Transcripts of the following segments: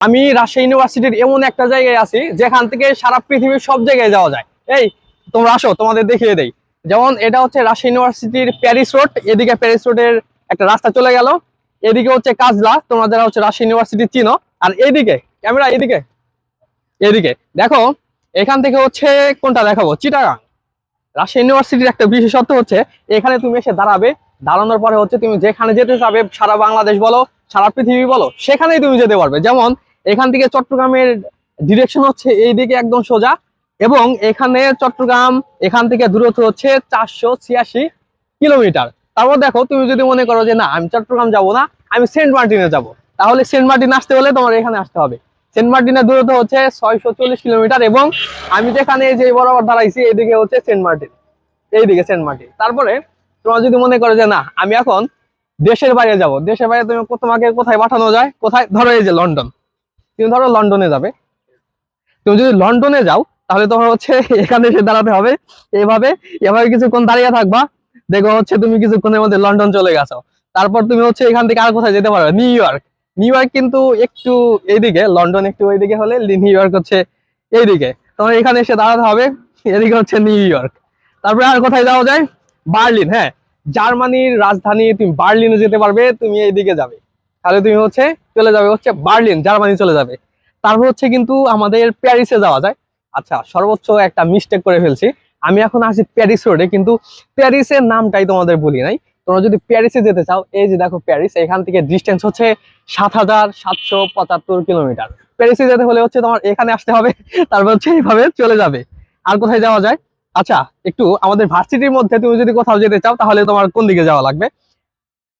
আমি রাজশাহী ইউনিভার্সিটির এমন একটা জায়গায় আছি যেখান থেকে সারা পৃথিবীর সব জায়গায় যাওয়া যায়। এই তোমরা আসো, তোমাদের দেখিয়ে দেই। যেমন এটা হচ্ছে রাজশাহী ইউনিভার্সিটির প্যারিস রোড, এদিকে প্যারিস রোডের একটা রাস্তা চলে গেল, এদিকে হচ্ছে কাজলা, তোমরা যারা হচ্ছে রাজশাহী ইউনিভার্সিটি চিনো। আর এইদিকে ক্যামেরা, এদিকে এদিকে দেখো, এখান থেকে হচ্ছে কোনটা দেখাবো, চিটাগাং। রাজশাহী ইউনিভার্সিটির একটা বিশেষত্ব হচ্ছে এখানে তুমি এসে দাঁড়াবে, দাঁড়ানোর পরে হচ্ছে তুমি যেখানে যেতে চাবে, সারা বাংলাদেশ বলো সারা পৃথিবী বলো, সেখানেই তুমি যেতে পারবে। যেমন এখান থেকে চট্টগ্রামের ডিরেকশন হচ্ছে এইদিকে একদম সোজা, এবং এখানে চট্টগ্রাম এখান থেকে দূরত্ব হচ্ছে 486 কিলোমিটার। তারপর দেখো, তুমি যদি মনে করো যে না আমি চট্টগ্রাম যাব না, আমি সেন্ট মার্টিনে যাব, তাহলে সেন্ট মার্টিন আসতে হলে তোমার এখানে আসতে হবে। সেন্ট মার্টিনের দূরত্ব হচ্ছে 640 কিলোমিটার, এবং আমি যেখানে যে বরাবর দাঁড়াইছি এদিকে হচ্ছে সেন্ট মার্টিন, এইদিকে সেন্ট মার্টিন। তারপরে তোমার যদি মনে করো যে না আমি এখন দেশের বাইরে যাব, দেশের বাইরে তুমি তোমাকে কোথায় পাঠানো যায়, কোথায়, ধরো এই যে লন্ডন, তুমি ধরো লন্ডনে যাবে। তুমি যদি লন্ডনে যাও তাহলে তোমার হচ্ছে এখানে এসে দাঁড়াতে হবে, এভাবে এভাবে কিছুক্ষণ দাঁড়িয়ে থাকবা, দেখো হচ্ছে তুমি কিছুক্ষণের মধ্যে লন্ডন চলে গেছো। তারপর তুমি হচ্ছে এখান থেকে আর কোথায় যেতে পারবে, নিউ ইয়র্ক। নিউ ইয়র্ক কিন্তু একটু এইদিকে, লন্ডন একটু ওইদিকে হলে নিউ ইয়র্ক হচ্ছে এইদিকে, তোমার এখানে এসে দাঁড়াতে হবে, এদিকে হচ্ছে নিউ ইয়র্ক। তারপরে আর কোথায় যাওয়া যায়, বার্লিন। হ্যাঁ, জার্মানির রাজধানী তুমি বার্লিনে যেতে পারবে, তুমি এইদিকে যাবে, তাহলে তুমি হচ্ছে চলে যাবে হচ্ছে বার্লিন, জার্মানি চলে যাবে। তারপর হচ্ছে কিন্তু আমাদের প্যারিসে যাওয়া যায়। আচ্ছা, সর্বোচ্চ একটা মিস্টেক করে ফেলছি, আমি এখন আছি প্যারিস রোডে, কিন্তু প্যারিসের নামটাই তোমাদের বলি নাই। তোমরা যদি প্যারিসে যেতে চাও, এই যে দেখো প্যারিস, এখান থেকে ডিস্টেন্স হচ্ছে 7775 কিলোমিটার। প্যারিসে যেতে হলে হচ্ছে তোমার এখানে আসতে হবে, তারপর হচ্ছে এইভাবে চলে যাবে। আর কোথায় যাওয়া যায়, আচ্ছা একটু আমাদের ভার্সিটির মধ্যে তুমি যদি কোথাও যেতে চাও তাহলে তোমার কোন দিকে যাওয়া লাগবে।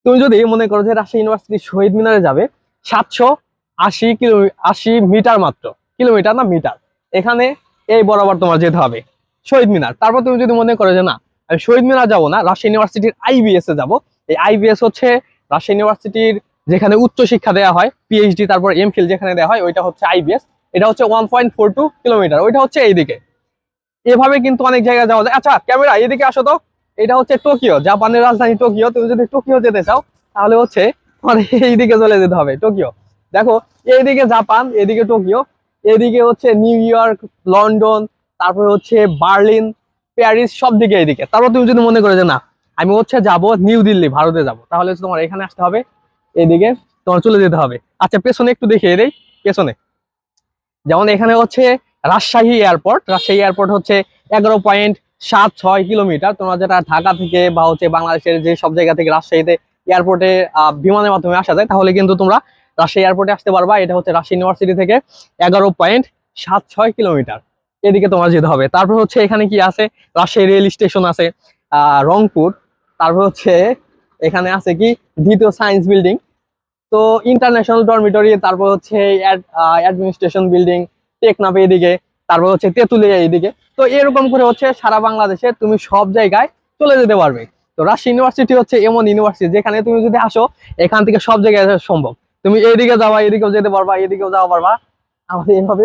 তুমি যদি মনে করো যে রাজশাহী ইউনিভার্সিটি শহীদ মিনারে যাবে, 780 মিটার মাত্র, কিলোমিটার না মিটার, এখানে এই বরাবর তোমার যেতে হবে শহীদ মিনার। তারপর তুমি যদি মনে করো যে না আমি শহীদ মিনার যাবো না, রাজশাহী ইউনিভার্সিটির আইবিএস এ যাবো, এই আইবিএস হচ্ছে রাজশাহী ইউনিভার্সিটির যেখানে উচ্চ শিক্ষা দেওয়া হয়, পিএইচডি তারপর এমফিল যেখানে দেওয়া হয়, ওইটা হচ্ছে আইবিএস। এটা হচ্ছে 1.42 কিলোমিটার, ওইটা হচ্ছে এইদিকে। এভাবে কিন্তু অনেক জায়গায় যাওয়া যায়। আচ্ছা ক্যামেরা এদিকে আসো তো, এটা হচ্ছে টোকিও, জাপানের রাজধানী টোকিও। তুমি যদি টোকিও যেতে চাও তাহলে হচ্ছে তোমার এইদিকে চলে যেতে হবে, টোকিও। দেখো, এইদিকে জাপান, এদিকে টোকিও, এদিকে হচ্ছে নিউ ইয়র্ক, লন্ডন, তারপরে হচ্ছে বার্লিন, প্যারিস, সব দিকে এইদিকে। তারপর তুমি যদি মনে করো যে না আমি হচ্ছে যাব নিউ দিল্লি, ভারতে যাব, তাহলে হচ্ছে তোমার এখানে আসতে হবে, এইদিকে তোমার চলে যেতে হবে। আচ্ছা পেছনে একটু দেখিয়ে দেই, পেছনে যেমন এখানে হচ্ছে রাজশাহী এয়ারপোর্ট, রাজশাহী এয়ারপোর্ট হচ্ছে 11.76 কিলোমিটার। তোমরা যেটা ঢাকা থেকে বা হচ্ছে বাংলাদেশের যে সব জায়গা থেকে রাজশাহীতে এয়ারপোর্টে বিমানের মাধ্যমে আসা যায়, তাহলে কিন্তু তোমরা রাজশাহী এয়ারপোর্টে আসতে পারবা। এটা হচ্ছে রাজশাহী ইউনিভার্সিটি থেকে 11.76 কিলোমিটার, এদিকে তোমার যেতে হবে। তারপর হচ্ছে এখানে কি আছে, রাজশাহী রেল স্টেশন আছে, রংপুর, তারপর হচ্ছে এখানে আছে কি দ্বিতীয় সায়েন্স বিল্ডিং, তো ইন্টারন্যাশনাল ডরমিটরি, তারপর হচ্ছে অ্যাডমিনিস্ট্রেশন বিল্ডিং, টেকনাফ এদিকে, তারপর হচ্ছে তেঁতুলিয়া এইদিকে। তো এরকম করে হচ্ছে সারা বাংলাদেশে তুমি সব জায়গায় চলে যেতে পারবে। তো রাজশাহী ইউনিভার্সিটি হচ্ছে এমন ইউনিভার্সিটি যেখানে তুমি যদি আসো এখান থেকে সব জায়গায় আসা সম্ভব। তুমি এইদিকে যাওয়া, এদিকেও যেতে পারবা, এদিকেও যাওয়া পারবা, আমাদের এইভাবে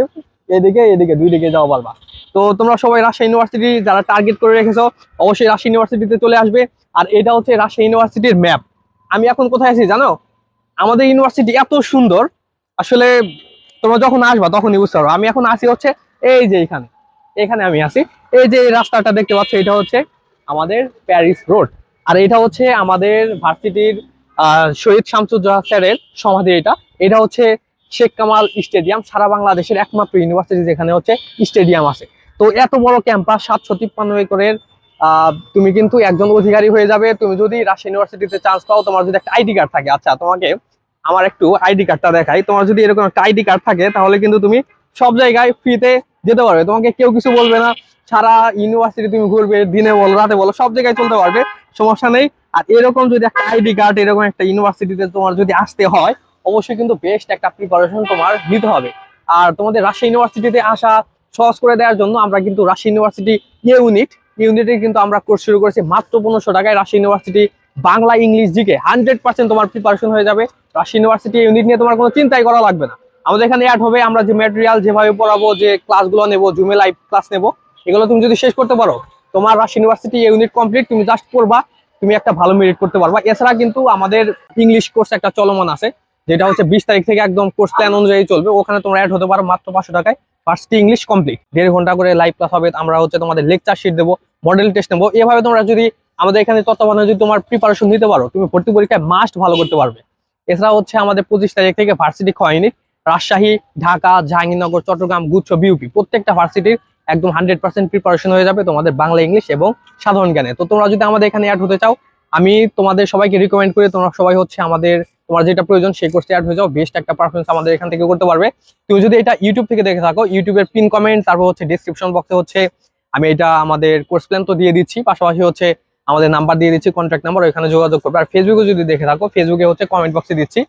এদিকে এদিকে দুই দিকে যাওয়া পারবা। তো তোমরা সবাই রাজশাহী ইউনিভার্সিটি যারা টার্গেট করে রেখেছো অবশ্যই রাজশাহী ইউনিভার্সিটিতে চলে আসবে। আর এটা হচ্ছে রাজশাহী ইউনিভার্সিটির ম্যাপ। আমি এখন কোথায় আছি জানো, আমাদের ইউনিভার্সিটি এত সুন্দর, আসলে তোমরা যখন আসবা তখনই বুঝতে পারো। আমি এখন আসি হচ্ছে এই যে এখানে, এখানে আমি আসি, এই যে রাস্তাটা দেখতে পাচ্ছ, এটা হচ্ছে আমাদের প্যারিস রোড। আর এটা হচ্ছে আমাদের ভার্সিটির শহীদ শামসুজ্জোহা স্যারের সমাধি। এটা এটা হচ্ছে শেখ কামাল স্টেডিয়াম, সারা বাংলাদেশের একমাত্র ইউনিভার্সিটি যেখানে হচ্ছে স্টেডিয়াম আছে। তো এত বড় ক্যাম্পাস, 753 একরের, তুমি কিন্তু একজন অধিকারী হয়ে যাবে তুমি যদি রাজশাহী ইউনিভার্সিটিতে চান্স পাও, তোমার যদি একটা আইডি কার্ড থাকে। আচ্ছা তোমাকে আমার একটু আইডি কার্ডটা দেখাই, তোমার যদি এরকম একটা আইডি কার্ড থাকে তাহলে কিন্তু তুমি সব জায়গায় ফ্রিতে যেতে পারবে, তোমাকে কেউ কিছু বলবে না। সারা ইউনিভার্সিটি তুমি ঘুরবে, দিনে বলো রাতে বলো, সব জায়গায় চলতে পারবে, সমস্যা নেই। আর এরকম যদি একটা আইডি কার্ড, এরকম একটা ইউনিভার্সিটিতে তোমার যদি আসতে হয়, অবশ্যই কিন্তু বেস্ট একটা প্রিপারেশন তোমার নিতে হবে। আর তোমাদের রাজশাহী ইউনিভার্সিটিতে আসা সহজ করে দেওয়ার জন্য আমরা কিন্তু রাজশাহী ইউনিভার্সিটি ইউনিটে কিন্তু আমরা কোর্স শুরু করেছি মাত্র 1500 টাকায়। Rajshahi university Bangla English GK 100% তোমার প্রিপারেশন হয়ে যাবে। রাজশাহী ইউনিভার্সিটি ইউনিট নিয়ে তোমার কোনো চিন্তাই করা লাগবে না। আমাদের এখানে অ্যাড হবে, আমরা যে ম্যাটেরিয়াল যেভাবে পড়াবো, যে ক্লাসগুলো নেবো, জুমে লাইভ ক্লাস নেবো, এগুলো তুমি যদি শেষ করতে পারো, তোমার রাজশাহী ইউনিভার্সিটি ইউনিট কমপ্লিট, তুমি জাস্ট করবা, তুমি একটা ভালো মেরিট করতে পারবা। এছাড়া কিন্তু আমাদের ইংলিশ কোর্স একটা চলমান আছে, যেটা হচ্ছে 20 তারিখ থেকে একদম কোর্স প্ল্যান অনুযায়ী চলবে। ওখানে তোমরা অ্যাড হতে পারো মাত্র 500 টাকায়। ভার্সিটি ইংলিশ কমপ্লিট, 1.5 ঘন্টা করে লাইভ ক্লাস হবে। আমরা হচ্ছে তোমাদের লেকচার শিট দেবো, মডেল টেস্ট নেবো। এভাবে তোমরা যদি আমাদের এখানে তত্ত্বাবধানে যদি তোমার প্রিপারেশন নিতে পারো, তুমি ভর্তি পরীক্ষায় মাস্ট ভালো করতে পারবে। এছাড়া হচ্ছে আমাদের 25 তারিখ থেকে ভার্সিটি ইউনিট রাজশাহী, ঢাকা, জাহাঙ্গীরনগর, চট্টগ্রাম, গুচ্ছ, বিউপি প্রত্যেকটা ভার্সিটির একদম 100% প্রিপারেশন হয়ে যাবে তোমাদের বাংলা, ইংলিশ এবং সাধারণ জ্ঞানে। তো তোমরা যদি আমাদের এখানে অ্যাড হতে চাও, আমি তোমাদের সবাইকে রিকমেন্ড করি তোমরা সবাই হচ্ছে আমাদের, তোমার যেটা প্রয়োজন সেই কোর্সে অ্যাড হয়ে যাও। বেস্ট একটা পারফরমেন্স আমাদের এখান থেকে করতে পারবে। তুমি যদি এটা ইউটিউব থেকে দেখে থাকো, ইউটিউবের পিন কমেন্ট, তারপর হচ্ছে ডিসক্রিপশন বক্সে হচ্ছে আমি এটা আমাদের কোর্স প্ল্যান তো দিয়ে দিচ্ছি, পাশাপাশি হচ্ছে আমাদের নাম্বার দিয়ে দিচ্ছি, কন্ট্যাক্ট নাম্বার, ওইখানে যোগাযোগ করবে। আর ফেসবুকে যদি দেখে থাকো, ফেসবুকে হচ্ছে কমেন্ট বক্সে দিচ্ছি,